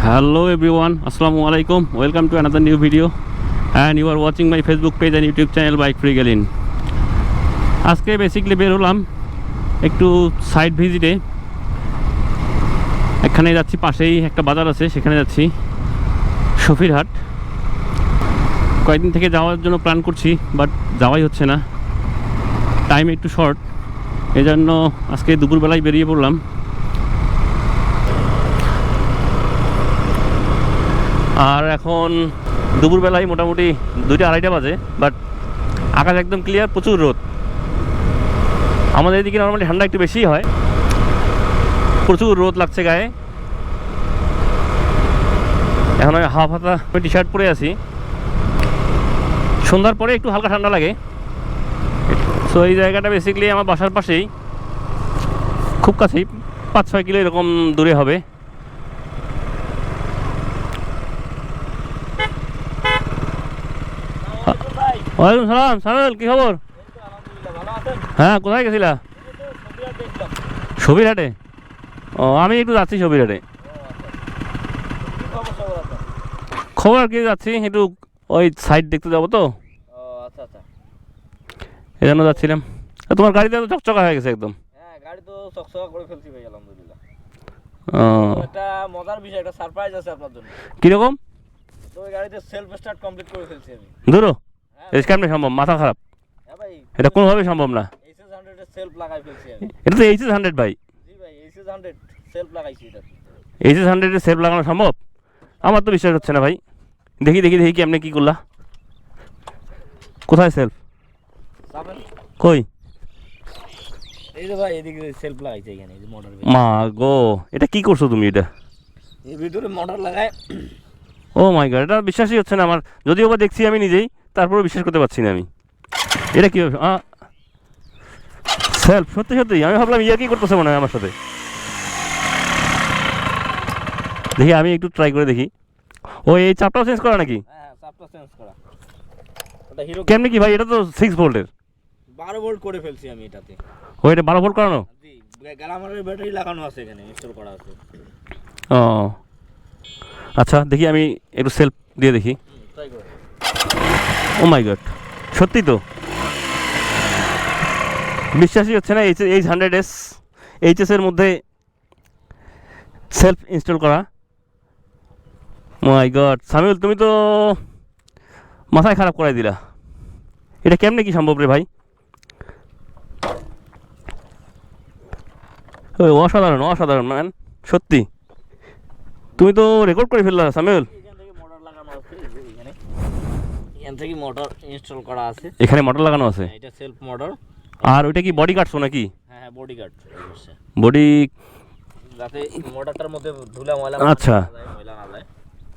Hello everyone, Assalamu alaikum. Welcome to another new video and you are watching my Facebook page and YouTube channel Bike Free Galin. আজকে basically বের হলাম একটু side ভিজিটে। এখানে যাচ্ছি, পাশেই একটা বাজার আছে, সেখানে যাচ্ছি সফিরহাট। কয়েকদিন থেকে যাওয়ার জন্য প্ল্যান করছি, বাট যাওয়াই হচ্ছে না, টাইম একটু শর্ট। এই জন্য আজকে দুপুরবেলায় বেরিয়ে পড়লাম। আর এখন দুপুরবেলায় মোটামুটি 2টা-2:30 বাজে, বাট আকাশ একদম ক্লিয়ার, প্রচুর রোদ। আমাদের এদিকে নর্মালি ঠান্ডা একটু বেশি হয়, প্রচুর রোদ লাগছে গায়ে। এখন আমি হাফ হাতা টি শার্ট পরে আছি। সন্ধ্যার পরে একটু হালকা ঠান্ডা লাগে। সো এই জায়গাটা বেসিক্যালি আমার বাসার পাশেই, খুব কাছেই, 5-6 কিলো এরকম দূরে হবে। ওয়ালাইকুম সালাম। সামিউল, কি খবর? হ্যাঁ, কোথায় গেছিলা? সবিরহাটে। ও, আমি একটু যাচ্ছি সবিরহাটে। খবর আর কি, যাচ্ছি একটু ওই সাইড দেখতে যাবো তো, এই জন্য যাচ্ছিলাম। তোমার গাড়িতে তো চকচকা হয়ে গেছে একদম। হ্যাঁ, গাড়ি তো চকচকা করে ফেলছি ভাই, আলহামদুলিল্লাহ। একটা মজার বিষয়, একটা সারপ্রাইজ আছে আপনার জন্য। কিরকম? তো ওই গাড়িতে সেলফ স্টার্ট কমপ্লিট করে ফেলছি আমি। ধরো, এটা কেমনে সম্ভব? মাথা খারাপ। হ্যাঁ ভাই, এটা কোনোভাবে সম্ভব না। H100 এর সেলফ লাগাই ফেলছি আমি। এটা তো H100 ভাই। জি ভাই, H100 সেলফ লাগাইছি এটা। H100 এর সেলফ লাগানো সম্ভব? আমার তো বিশ্বাস হচ্ছে না ভাই। দেখি দেখি দেখি কেমনে কি করলা। কোথায় সেলফ? যাবেন কই? এই যে ভাই, এদিকে সেলফ লাগাইছি এখানে, এই যে মোটর। মা গো, এটা কি করছো তুমি? এটা এর ভিতরে মোটর লাগায়। ও মাই গড, এটা বিশ্বাসই হচ্ছে না আমার। যদিও বা দেখছি আমি নিজেই, তারপরেও বিশ্বাস করতে পারছি না আমি। এটা কীভাবে সেলফ? সত্যি সত্যি আমি ভাবলাম ইয়া কি করতেছে মনে হয় আমার সাথে। দেখি আমি একটু ট্রাই করে দেখি। ও, এই চাপটাও চেঞ্জ করা নাকি? হ্যাঁ, চাপটা চেঞ্জ করা। ওটা হিরো। কেমনে কি ভাই? এটা তো 6 ভোল্টের। 12 ভোল্ট করে ফেলছি আমি এটাতে। ও, এটা 12 ভোল্ট করানো? জি, গ্লামারের ব্যাটারি লাগানো আছে এখানে, ইনস্টল করা আছে। ও আচ্ছা, দেখি আমি একটু সেলফ দিয়ে দেখি। ট্রাই করো। ও মাই গড, সত্যি তো বিশ্বাসই হচ্ছে না। H100S HS এর মধ্যে সেলফ ইনস্টল করা। মাই গড সামিউল, তুমি তো মাথায় খারাপ করাই দিলা। এটা কেমনে কি সম্ভব রে ভাই? অসাধারণ অসাধারণ ম্যান, সত্যি। তুমি তো রেকর্ড করে ফেললা সামিউল। এখান থেকে মোটর লাগানো আছে, এখানে এখান থেকে মোটর ইনস্টল করা আছে। এখানে মোটর লাগানো আছে? এটা সেলফ মোটর। আর ওইটা কি বডি কাটছো নাকি? হ্যাঁ হ্যাঁ, বডি গার্ড বডি, যাতে মোটরটার মধ্যে ধুলা ময়লা আচ্ছা ময়লা না যায়,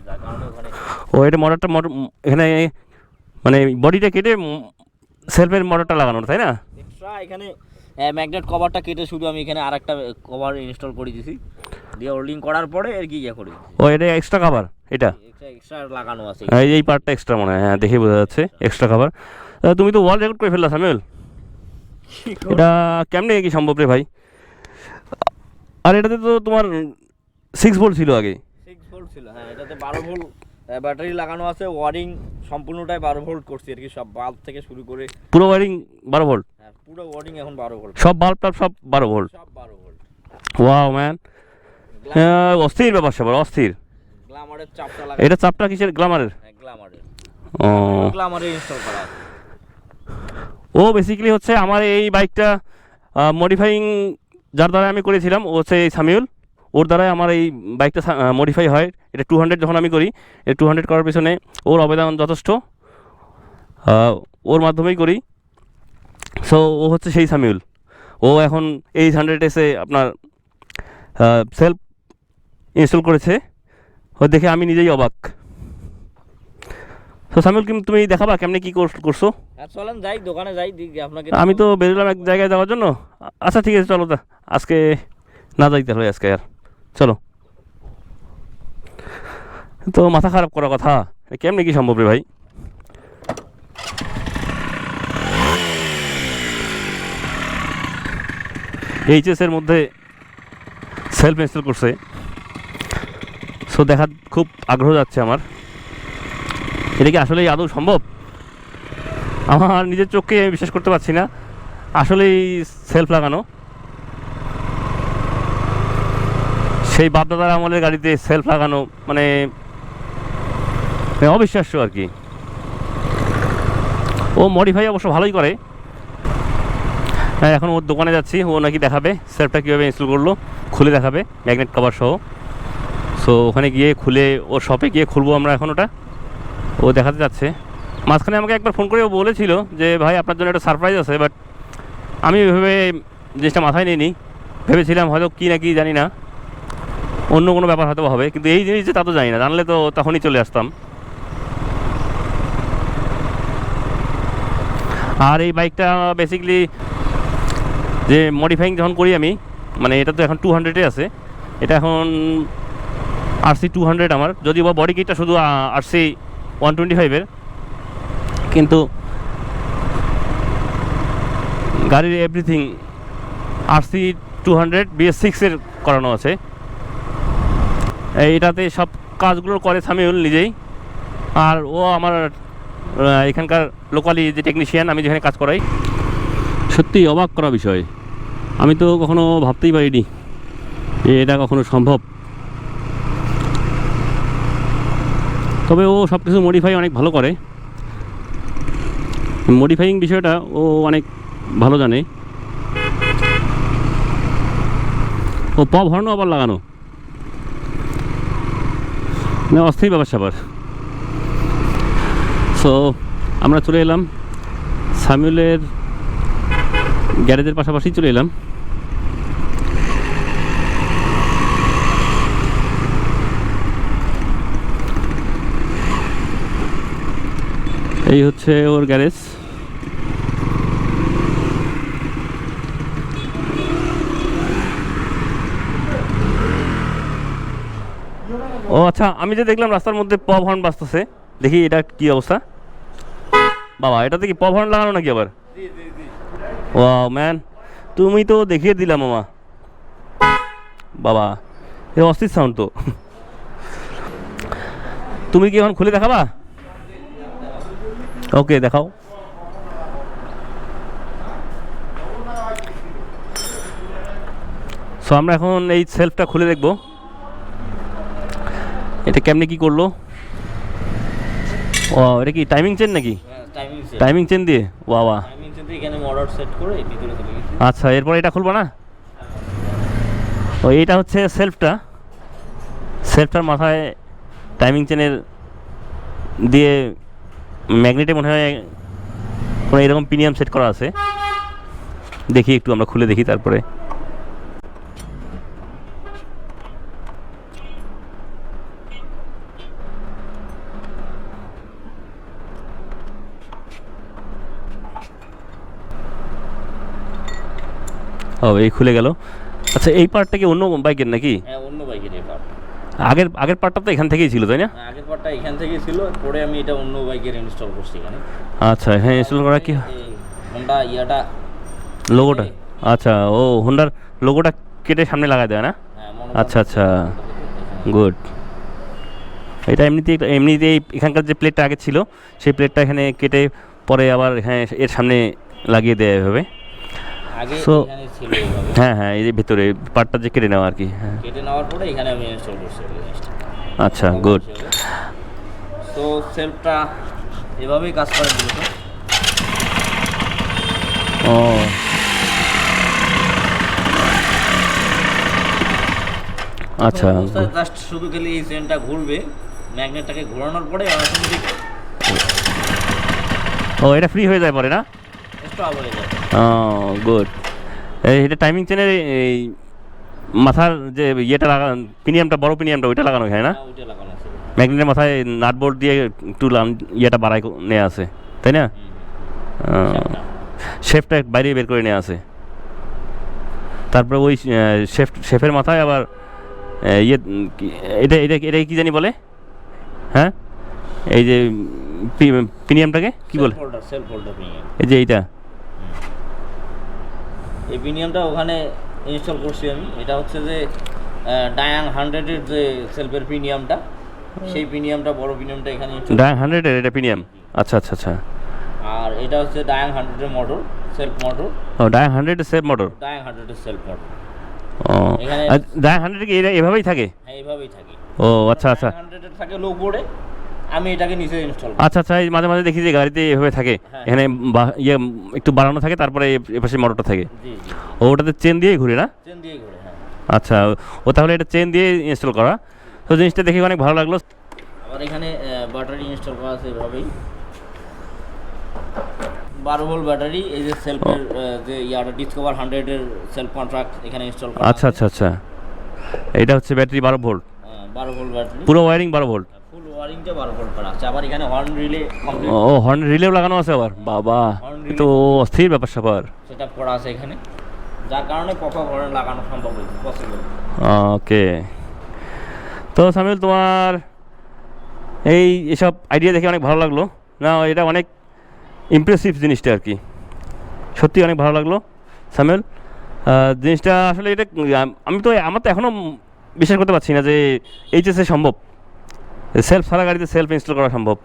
যার কারণে ওখানে। ও, এটা মোটরটা এখানে মানে বডিটা কেটে সেলফের মোটরটা লাগানো, তাই না? এক্সট্রা এখানে ম্যাগনেট কভারটা কেটে শুধু আমি এখানে আরেকটা কভার ইনস্টল করে দিয়েছি, দিয়ে হোল্ডিং করার পরে আর কি ইয়ে করে দিয়েছি। ও, এটা এক্সট্রা কভার? এটা এক্সট্রা লাগানো আছে এই পার্টটা এক্সট্রা মনে হয়। হ্যাঁ, দেখে বোঝা যাচ্ছে এক্সট্রা কভার। তুমি তো ওয়ার্ল্ড রেকর্ড করে ফেললা সামিউল। এটা কেমনে কি সম্ভব রে ভাই? আর এটাতে তো তোমার 6 ভোল্ট ছিল আগে। 6 ভোল্ট ছিল, হ্যাঁ। এটাতে 12 ভোল্ট ব্যাটারি লাগানো আছে। ওয়ারিং সম্পূর্ণটাই 12 ভোল্ট করছি আর কি, সব বাল্ব থেকে শুরু করে পুরো ওয়ারিং 12 ভোল্ট? হ্যাঁ, পুরো ওয়ারিং এখন 12 ভোল্ট, সব বাল্ব টাল্ব সব 12 ভোল্ট? সব 12 ভোল্ট। ওয়াও ম্যান, অস্থির ব্যাপার স্যাপার, অস্থির। গ্লামারের চাপটা লাগা। এটা চাপটা কিসের? গ্লামারের? হ্যাঁ, গ্লামারের। ও, গ্লামারের ইনস্টল করা আছে। ও বেসিক্যালি হচ্ছে আমার এই বাইকটা মডিফাইং যার দ্বারা আমি করেছিলাম, ও হচ্ছে এই সামিউল। ওর দ্বারাই আমার এই বাইকটা মডিফাই হয়। এটা 200 যখন আমি করি, এই 200 করার পিছনে ওর অবদান যথেষ্ট, ওর মাধ্যমেই করি। সো ও হচ্ছে সেই সামিউল। ও এখন H100S আপনার সেলফ ইনস্টল করেছে। ও দেখে আমি নিজেই অবাক। তো সামিউল, কিন্তু তুমি দেখাবা কেমনে কি করছো? চলেন যাই, দোকানে যাই, আপনাকে। আমি তো বেরোলাম এক জায়গায় যাওয়ার জন্য। আচ্ছা ঠিক আছে, চলো। আজকে না যাইতে হবে আজকে আর, চলো। তো মাথা খারাপ করার কথা, কেমনে কি সম্ভব রে ভাই? HS এর মধ্যে সেলফ ইনস্টল করছে। সো সো দেখার খুব আগ্রহ যাচ্ছে আমার, এটা কি আসলেই আদৌ সম্ভব? আমার নিজের চোখকে আমি বিশ্বাস করতে পারছি না আসলেই সেলফ লাগানো। সেই বাপদাদার আমলের গাড়িতে সেলফ লাগানো মানে অবিশ্বাস্য আর কি। ও মডিফাই অবশ্য ভালোই করে। হ্যাঁ, এখন ওর দোকানে যাচ্ছি, ও নাকি দেখাবে সেলফটা কীভাবে ইনস্টল করলো, খুলে দেখাবে ম্যাগনেট কভার সহ। সো ওখানে গিয়ে খুলে ওর শপে গিয়ে খুলবো আমরা এখন ওটা, ও দেখাতে যাচ্ছে। মাঝখানে আমাকে একবার ফোন করে ও বলেছিল যে ভাই আপনার জন্য একটা সারপ্রাইজ আছে, বাট আমি ওইভাবে জিনিসটা মাথায় নিইনি, ভেবেছিলাম হয়তো কী না কি জানি না, অন্য কোনো ব্যাপার হয়তো হবে, কিন্তু এই জিনিস যে তা তো জানি না, জানলে তো তখনই চলে আসতাম। আর এই বাইকটা বেসিক্যালি যে মডিফাইং যখন করি আমি, মানে এটা তো এখন 200-এ আছে, এটা এখন RC 200 আমার, যদিও বা বডি কিটটা শুধু RC 125-এর, কিন্তু গাড়ির এভরিথিং RC 200 BS6-এর করানো আছে। এইটাতে সব কাজগুলো করে সামিউল নিজেই, আর ও আমার এখানকার লোকালি যে টেকনিশিয়ান, আমি যেখানে কাজ করাই। সত্যি অবাক করা বিষয়, আমি তো কখনো ভাবতেই পারিনি যে এটা কখনো সম্ভব। তবে ও সব কিছু মডিফাই অনেক ভালো করে, মডিফাইং বিষয়টা ও অনেক ভালো জানে। ও পপ হর্নও আবার লাগানো, মানে অস্থির ব্যাপার স্যাপার। সো আমরা চলে এলাম সামিউলের গ্যারেজের পাশাপাশি চলে এলাম। এই হচ্ছে ওর গ্যারেজ। ও আচ্ছা, আমি যে দেখলাম রাস্তার মধ্যে পপ হর্ন বাজতেছে, দেখি এটা কি অবস্থা। বাবা, এটাতে কি পপ হর্ন লাগানো নাকি আবার? ওয়াও ম্যান, তুমি তো দেখিয়ে দিলা মামা। বাবা, এ অস্থির সাউন্ড তো। তুমি কি এখন খুলে দেখাবা? ওকে, দেখাও। সো আমরা এখন এই সেলফটা খুলে দেখবো এটা কেমনে কি করলো। ও, এটা কি টাইমিং চেন নাকি? টাইমিং চেন দিয়ে, বাবা। আচ্ছা, এরপর এটা খুলবো না? ও, এইটা হচ্ছে সেলফটার মাথায় টাইমিং চেনের দিয়ে ম্যাগনেটে মনে হয় কোনো এরকম প্রিমিয়াম সেট করা আছে। দেখি একটু আমরা খুলে দেখি তারপরে। ও, এই খুলে গেল। আচ্ছা, এই পার্টটা কি অন্য বাইকের নাকি? হ্যাঁ, অন্য বাইকের এই পার্ট। আগের পার্টটা তো এখান থেকেই ছিল, তাই না? আগের পার্টটা এখান থেকেই ছিল, পরে আমি এটা অন্য বাইকের ইনস্টল করছি এখানে। আচ্ছা, হ্যাঁ, ইনস্টল করা কি হোন্ডা ইয়াটা লোগোটা? আচ্ছা, ও হোন্ডার লোগোটা কেটে সামনে লাগাই দেয় না? আচ্ছা আচ্ছা, গুড। এটা এমনিতেই এখানকার যে প্লেটটা আগে ছিল সেই প্লেটটা এখানে কেটে পরে আবার হ্যাঁ এর সামনে লাগিয়ে দেওয়া হবে। সো হ্যাঁ হ্যাঁ, এই যে ভেতরে পার্টটা যে কেটে নেওয়া আর কি। হ্যাঁ, কেটে নেওয়ার পরে এখানে আমি ইনস্টল করছি। আচ্ছা, গুড। তো সেলফটা এভাবেই কাজ করে মূলত। ও আচ্ছা, জাস্ট শুধু খালি এই চেনটা ঘুরবে, ম্যাগনেটটাকে ঘোরানোর পরে অটোমেটিক ও এটা ফ্রি হয়ে যায় পরে না? স্টপ হয়ে যায়। ও গুড। এটা টাইমিং চেনের এই মাথার যে ইয়েটা লাগানো, প্রিমিয়ামটা, বড় প্রিমিয়ামটা ওইটা লাগানো হয় না? ওইটা লাগানো আছে। ম্যাগনেটের মাথায় নাট বোল্ট দিয়ে একটু ইয়েটা বাড়াই নেওয়া আছে, তাই না? শেফটা বাইরে বের করে নেওয়া আছে। তারপরে ওই শেফের মাথায় আবার ইয়ে এটা এটা এটা কি জানি বলে, হ্যাঁ, এই যে প্রিমিয়ামটাকে কি বলে? Self holder premium. এই যে এইটা, এই প্রিমিয়ামটা ওখানে ইনস্টল করছি আমি। এটা হচ্ছে যে ডায়াং 100-এর যে সেলফের প্রিমিয়ামটা, সেই প্রিমিয়ামটা, বড় প্রিমিয়ামটা এখানে ডায়াং 100-এর এটা প্রিমিয়াম। আচ্ছা আচ্ছা আচ্ছা। আর এটা হচ্ছে ডায়াং 100-এর মোটর, সেলফ মোটর। ও ডায়াং 100-এর সেলফ মোটর। ডায়াং 100-এর self motor. ও এখানে ডায়াং 100 কি এভাবেই থাকে? হ্যাঁ, এইভাবেই থাকে। ও আচ্ছা আচ্ছা। 100-এর থাকে লো বোর্ডে, আমি এটাকে নিচে ইনস্টল করি। আচ্ছা আচ্ছা, এই মাঝে মাঝে দেখি যে গাড়িতে এভাবে থাকে, হ্যাঁ। এখানে ইয়ে একটু বাড়ানো থাকে, তারপরে এপাশে মোটরটা থাকে। জি জি, ও ওটাতে চেন দিয়েই ঘুরে না? চেন দিয়ে ঘুরে, হ্যাঁ। আচ্ছা, ও তাহলে এটা চেন দিয়ে ইনস্টল করা। তো জিনিসটা দেখে অনেক ভালো লাগলো। আবার এখানে ব্যাটারি ইনস্টল করা আছে এভাবেই, 12 ভোল্ট ব্যাটারি। এই যে সেলফের যে ইয়াটা ডিসকভার 100-এর সেলফ কন্ট্রাক্ট এখানে ইনস্টল করা। আচ্ছা আচ্ছা আচ্ছা, এটা হচ্ছে ব্যাটারি 12 ভোল্ট, 12 ভোল্ট ব্যাটারি, পুরো ওয়্যারিং 12 ভোল্ট, ফুল ওয়ারিংটা 12 ভোল্ট করা আছে। আবার এখানে হর্ন রিলে কমপ্লিট, ও হর্ন রিলেও লাগানো আছে আবার, বাবা এ তো অস্থির ব্যাপার স্যাপার। সেটআপ করা আছে এখানে, যার কারণে পপআপ হর্ন লাগানো সম্ভব হয়েছে, পসিবল। ওকে, তো সামিউল তোমার এসব আইডিয়া দেখে অনেক ভালো লাগলো না, এটা অনেক ইমপ্রেসিভ জিনিসটা আর কি, সত্যি অনেক ভালো লাগলো সামিউল। জিনিসটা আসলে এটা আমার তো এখনও বিশ্বাস করতে পারছি না যে এইচএসএ সম্ভব, সেলফ সারা গাড়িতে সেলফ ইনস্টল করা সম্ভব।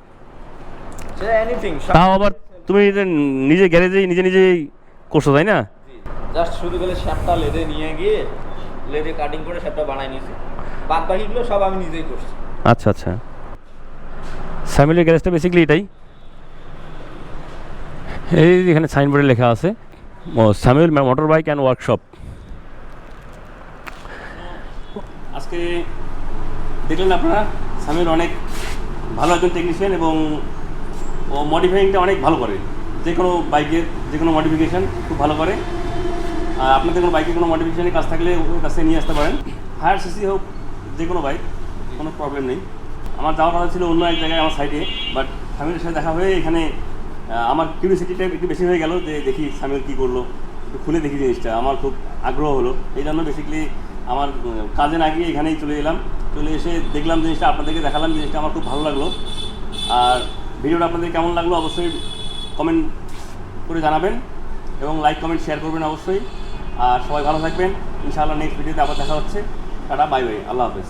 সেটা এনিথিং, তাও আবার তুমি নিজে গ্যারেজেই নিজেই করছো, তাই না? জাস্ট শুধু গেলে শ্যাপটা লেদে নিয়ে গিয়ে লেদে কাটিং করে শ্যাপটা বানাই নিয়েছি, বাদ বাকিগুলো সব আমি নিজেই করছি। আচ্ছা আচ্ছা, সামিউলের গ্যারেজটা বেসিক্যালি এটাই। এই এখানে সাইনবোর্ডে লেখা আছে Samiul motor bike and workshop. আজকে দেখলেন আপনারা, সামিউল অনেক ভালো একজন টেকনিশিয়ান এবং ও মডিফাইংটা অনেক ভালো করে, যে কোনো বাইকের যে কোনো মডিফিকেশান খুব ভালো করে। আর আপনাদের কোনো বাইকে কোনো মডিফিকেশানের কাজ থাকলে ওর কাছে নিয়ে আসতে পারেন, হায়ার সিসি হোক, যে কোনো বাইক, কোনো প্রবলেম নেই। আমার যাওয়ার কথা ছিল অন্য এক জায়গায় আমার সাইডে, বাট সামিউলের সাথে দেখা হয়ে এখানে আমার কিউরিওসিটিটা একটু বেশি হয়ে গেল, যে দেখি সামিউল কী করলো, একটু খুলে দেখি জিনিসটা, আমার খুব আগ্রহ হলো। এই জন্য বেসিক্যালি আমার কাজে না গিয়ে এখানেই চলে এলাম, চলে এসে দেখলাম জিনিসটা, আপনাদেরকে দেখালাম জিনিসটা, আমার খুব ভালো লাগলো। আর ভিডিওটা আপনাদের কেমন লাগলো অবশ্যই কমেন্ট করে জানাবেন এবং লাইক কমেন্ট শেয়ার করবেন অবশ্যই। আর সবাই ভালো থাকবেন, ইনশাআল্লাহ নেক্সট ভিডিওতে আবার দেখা হচ্ছে। টাটা, বাই বাই, আল্লাহ হাফেজ।